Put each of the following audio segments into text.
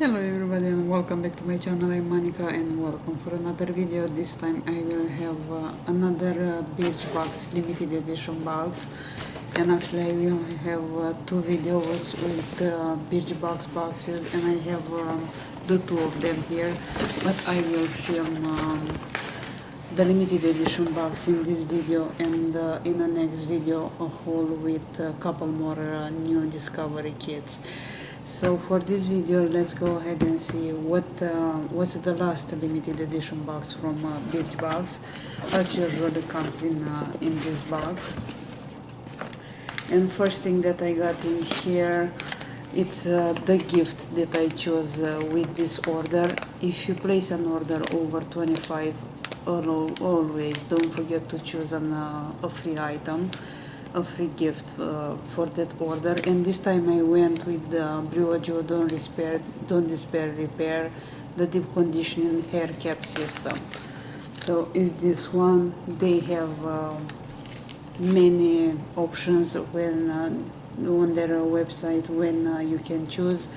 Hello everybody and welcome back to my channel. I'm Monica and welcome for another video. This time I will have another Birchbox limited edition box, and actually I will have two videos with Birchbox boxes, and I have the two of them here, but I will film the limited edition box in this video, and in the next video a haul with a couple more new discovery kits. So for this video, let's go ahead and see what's the last limited edition box from Birchbox. As usual, it comes in this box. And first thing that I got in here, it's the gift that I chose with this order. If you place an order over 25, always don't forget to choose a free item, a free gift for that order. And this time I went with the Brio Don't Despair Repair, the deep conditioning hair cap system. So is this one. They have many options when on their website when you can choose.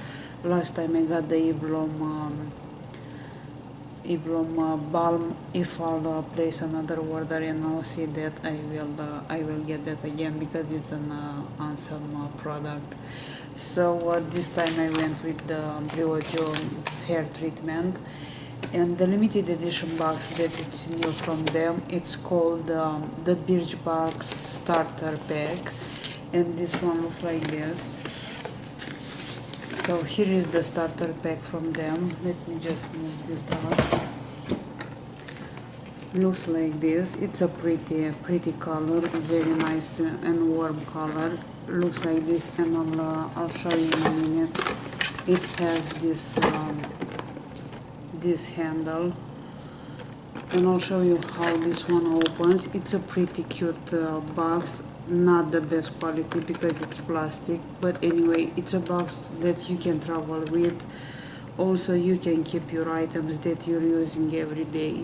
Last time I got the Ibrom balm. If I'll place another order and I'll see that, I will get that again because it's an awesome product. So this time I went with the Brio hair treatment, and the limited edition box that it's new from them, it's called the Birchbox Starter Pack, and this one looks like this. So here is the starter pack from them. Let me just move this box. Looks like this. It's a pretty color, very nice and warm color. Looks like this, and I'll show you in a minute. It has this this handle, and I'll show you how this one opens. It's a pretty cute box. Not the best quality because it's plastic, but anyway, it's a box that you can travel with. Also, you can keep your items that you're using every day.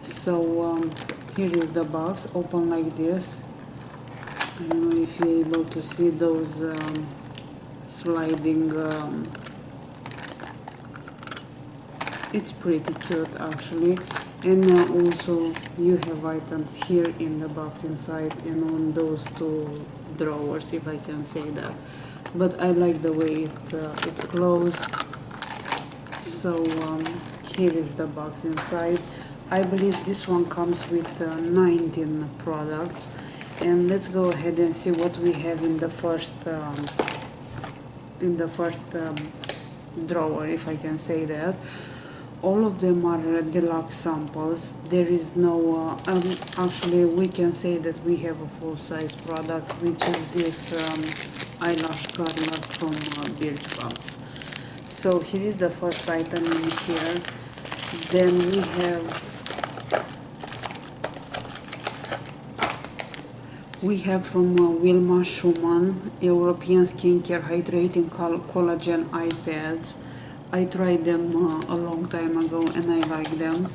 So here is the box, open like this. I don't know if you're able to see those sliding. It's pretty cute actually. And also you have items here in the box inside and on those two drawers, if I can say that. But I like the way it closes. So here is the box inside. I believe this one comes with 19 products. And let's go ahead and see what we have in the first drawer, if I can say that. All of them are deluxe samples. There is no, actually we can say that we have a full-size product, which is this eyelash curler from Birchbox. So here is the first item in here. Then we have from Wilma Schumann, European Skincare Hydrating Collagen Eye Pads. I tried them a long time ago and I like them.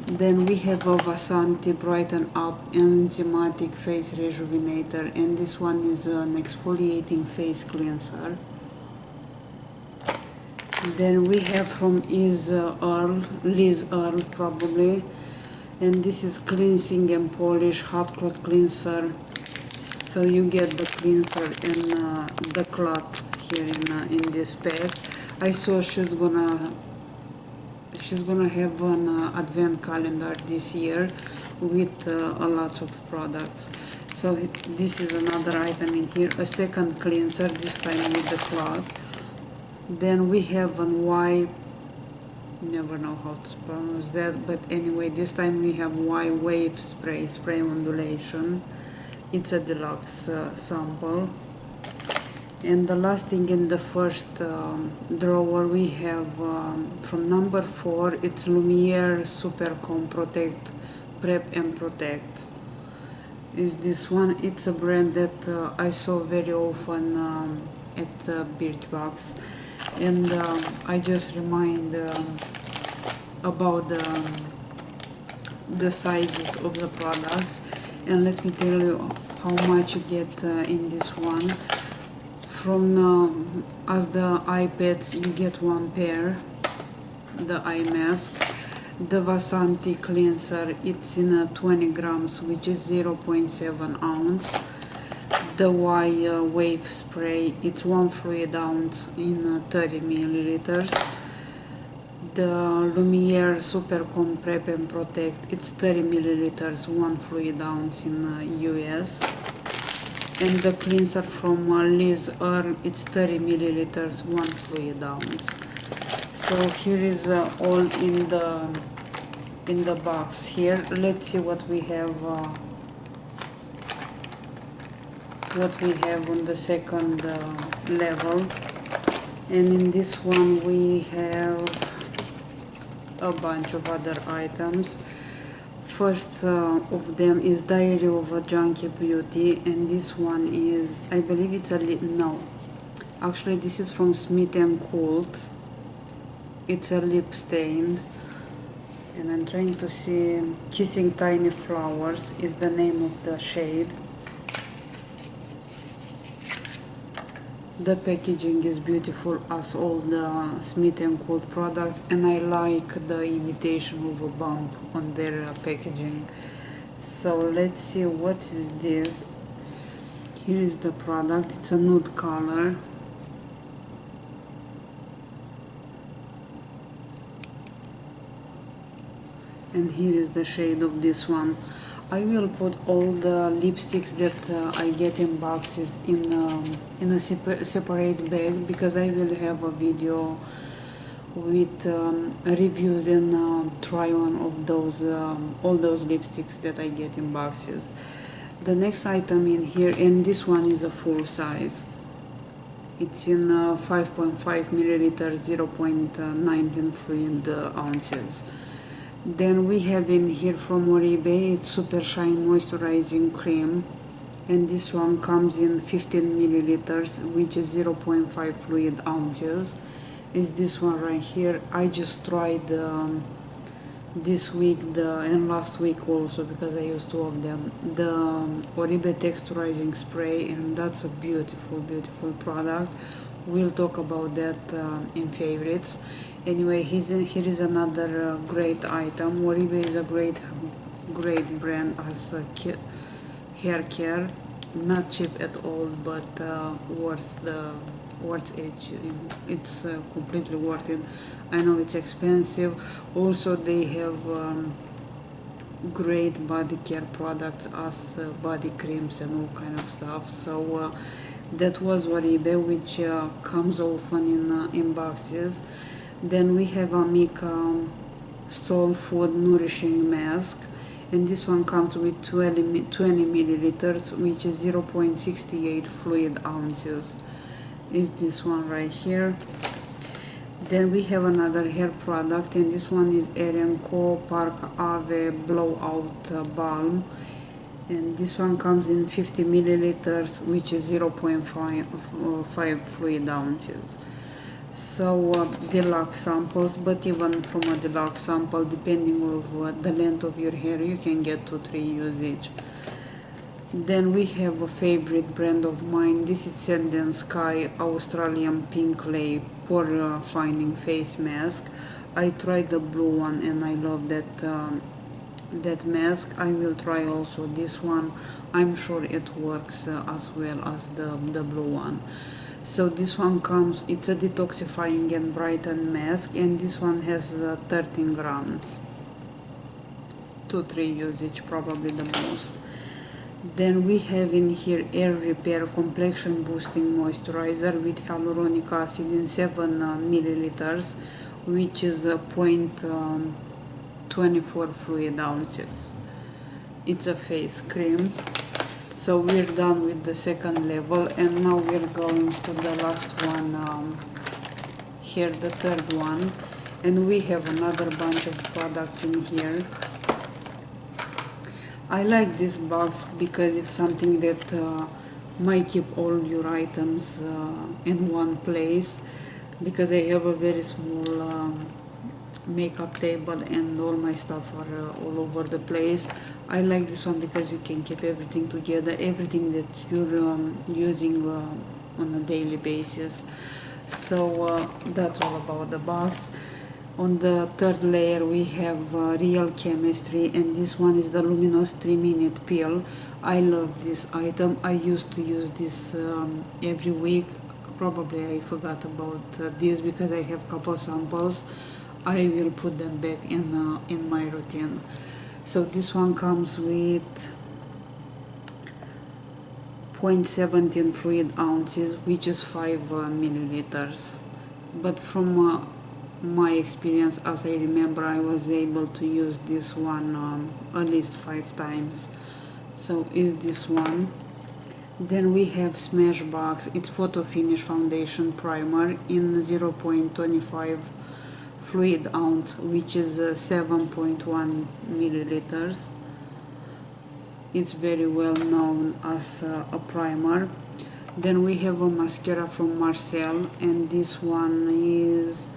Then we have a Vasanti Brighten Up Enzymatic Face Rejuvenator, and this one is an exfoliating face cleanser. Then we have from Liz Earl probably, and this is Cleansing and Polish Hot Cloth Cleanser. So you get the cleanser and the cloth here in this pack. I saw she's gonna have an advent calendar this year with a lot of products. So this is another item in here, a second cleanser, this time with the cloth. Then we have an never know how to pronounce that, but anyway, this time we have wave spray ondulation. It's a deluxe sample. And the last thing in the first drawer, we have from number 4, it's Lumiere Supercom Protect, Prep and Protect. Is this one? It's a brand that I saw very often at Birchbox, and I just remind about the sizes of the products. And let me tell you how much you get in this one. from as the eye pads, you get one pair, the eye mask. The Vasanti cleanser, it's in 20 grams, which is 0.7 ounce. The Y wave spray, it's 1 fluid ounce in 30 milliliters. The Lumiere Supercom Prep and Protect, it's 30 milliliters, 1 fluid ounce in US. And the cleanser from Liz Earl, it's 30 milliliters, 1 fluid ounce. So here is all in the box here. Let's see what we have on the second level. And in this one we have a bunch of other items. First of them is Diary of a Junkie Beauty, and this one is, I believe it's a no, actually this is from Smith and Coult. It's a lip stain, and I'm trying to see. Kissing Tiny Flowers is the name of the shade. The packaging is beautiful as all the Smith and Coult products, and I like the imitation of a bump on their packaging. So let's see what is this. Here is the product. It's a nude color. And here is the shade of this one. I will put all the lipsticks that I get in boxes in a separate bag, because I will have a video with reviews and try on of those all those lipsticks that I get in boxes. The next item in here, and this one is a full size. It's in 5.5 milliliters, 0.19 fluid ounces. Then we have in here from Oribe, it's Super Shine Moisturizing Cream, and this one comes in 15 milliliters, which is 0.5 fluid ounces. Is this one right here. I just tried this week and last week also, because I used two of them, the Oribe Texturizing Spray, and that's a beautiful product. We'll talk about that in favorites. Anyway, here is another great item. Oribe is a great brand as hair care, not cheap at all, but worth it. It's completely worth it. I know it's expensive. Also, they have great body care products as body creams and all kind of stuff. So that was Oribe, which comes often in boxes. Then we have Amika Soul Food Nourishing Mask, and this one comes with 20 milliliters, which is 0.68 fluid ounces. Is this one right here. Then we have another hair product, and this one is Erin Co Park Ave Blowout Balm, and this one comes in 50 milliliters, which is 0.5 fluid ounces. So deluxe samples, but even from a deluxe sample, depending on the length of your hair, you can get 2-3 usage. Then we have a favorite brand of mine. This is Sand and Sky Australian Pink Clay Pore Finding Face Mask. I tried the blue one and I love that mask. I will try also this one. I'm sure it works as well as the blue one. So this one comes, it's a detoxifying and brighten mask, and this one has 13 grams. 2-3 usage, probably the most. Then we have in here Air Repair Complexion Boosting Moisturizer with hyaluronic acid in 7 milliliters, which is 0.24 fluid ounces. It's a face cream. So we're done with the second level, and now we're going to the last one, here the third one, and we have another bunch of products in here. I like this box because it's something that might keep all your items in one place, because I have a very small makeup table and all my stuff are all over the place. I like this one because you can keep everything together, everything that you're using on a daily basis. So that's all about the box. On the third layer we have Real Chemistry, and this one is the Luminous 3-minute pill. I love this item. I used to use this every week. Probably I forgot about this because I have couple samples. I will put them back in my routine. So this one comes with 0.17 fluid ounces, which is 5 milliliters. But from my experience, as I remember, I was able to use this one at least 5 times. So is this one. Then we have Smashbox. It's Photo Finish Foundation Primer in 0.25 fluid ounce, which is 7.1 milliliters. It's very well known as a primer. Then we have a mascara from Marcel, and this one is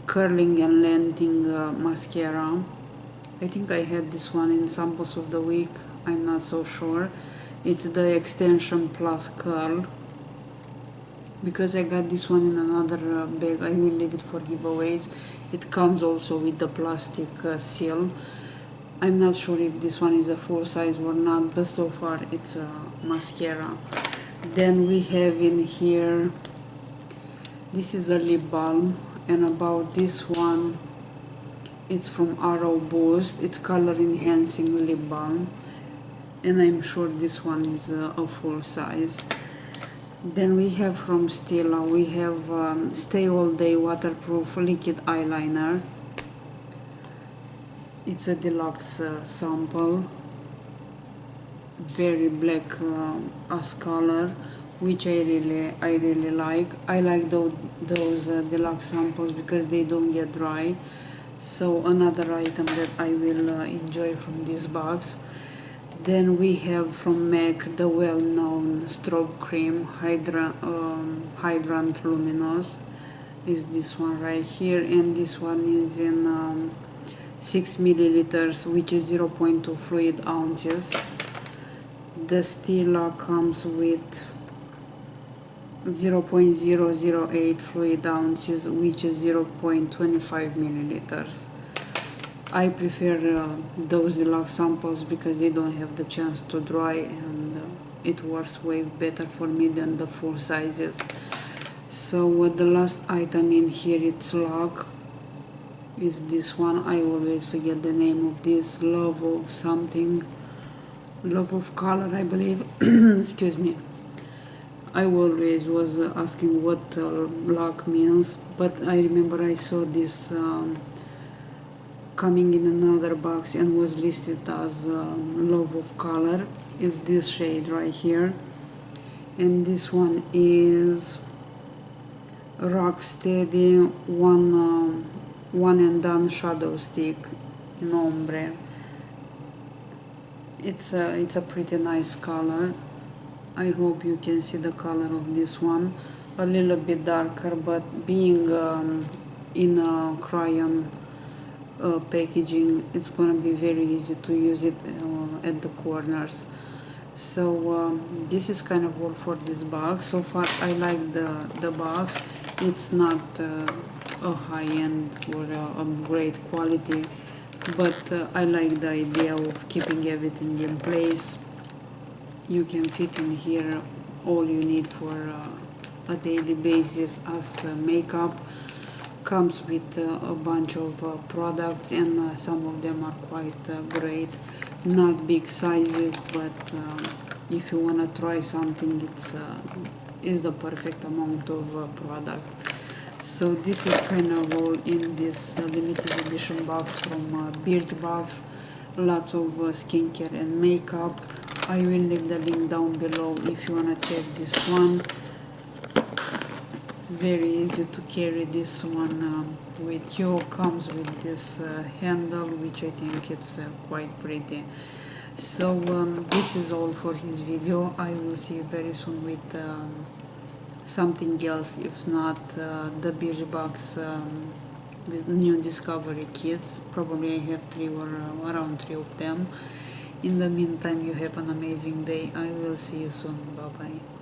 Curling and Lengthening Mascara. I think I had this one in samples of the week, I'm not so sure. It's the Extension Plus Curl. Because I got this one in another bag, I will leave it for giveaways. It comes also with the plastic seal. I'm not sure if this one is a full size or not, but so far it's a mascara. Then we have in here, this is a lip balm, and about this one, it's from Arrow Boost. It's color enhancing lip balm, and I'm sure this one is a full size. Then we have from Stila, we have Stay All Day Waterproof Liquid Eyeliner. It's a deluxe sample, very black as color, which I really like. I like those deluxe samples because they don't get dry. So another item that I will enjoy from this box. Then we have from MAC the well-known Strobe Cream Hydrant Luminous. Is this one right here, and this one is in 6 milliliters, which is 0.2 fluid ounces. The Stila comes with 0.008 fluid ounces, which is 0.25 milliliters. I prefer those deluxe samples because they don't have the chance to dry, and it works way better for me than the full sizes. So the last item in here, it's Lock. Is this one. I always forget the name of this. Love of something, Love of Color, I believe. Excuse me. I always was asking what Lock means, but I remember I saw this coming in another box and was listed as Love of Color. Is this shade right here, and this one is Rocksteady one and done shadow stick in ombre. It's a pretty nice color. I hope you can see the color of this one. A little bit darker, but being in a crayon packaging, it's gonna be very easy to use it at the corners. So this is kind of all for this box. So far I like the box. It's not a high-end or a great quality, but I like the idea of keeping everything in place. You can fit in here all you need for a daily basis as makeup. Comes with a bunch of products, and some of them are quite great. Not big sizes, but if you want to try something, it's the perfect amount of product. So this is kind of all in this limited edition box from Birchbox. Lots of skincare and makeup. I will leave the link down below if you want to check this one. Very easy to carry this one with you. Comes with this handle, which I think it's quite pretty. So this is all for this video. I will see you very soon with something else, if not the Birchbox this new discovery kits. Probably I have 3 or around 3 of them. In the meantime, you have an amazing day. I will see you soon. Bye bye.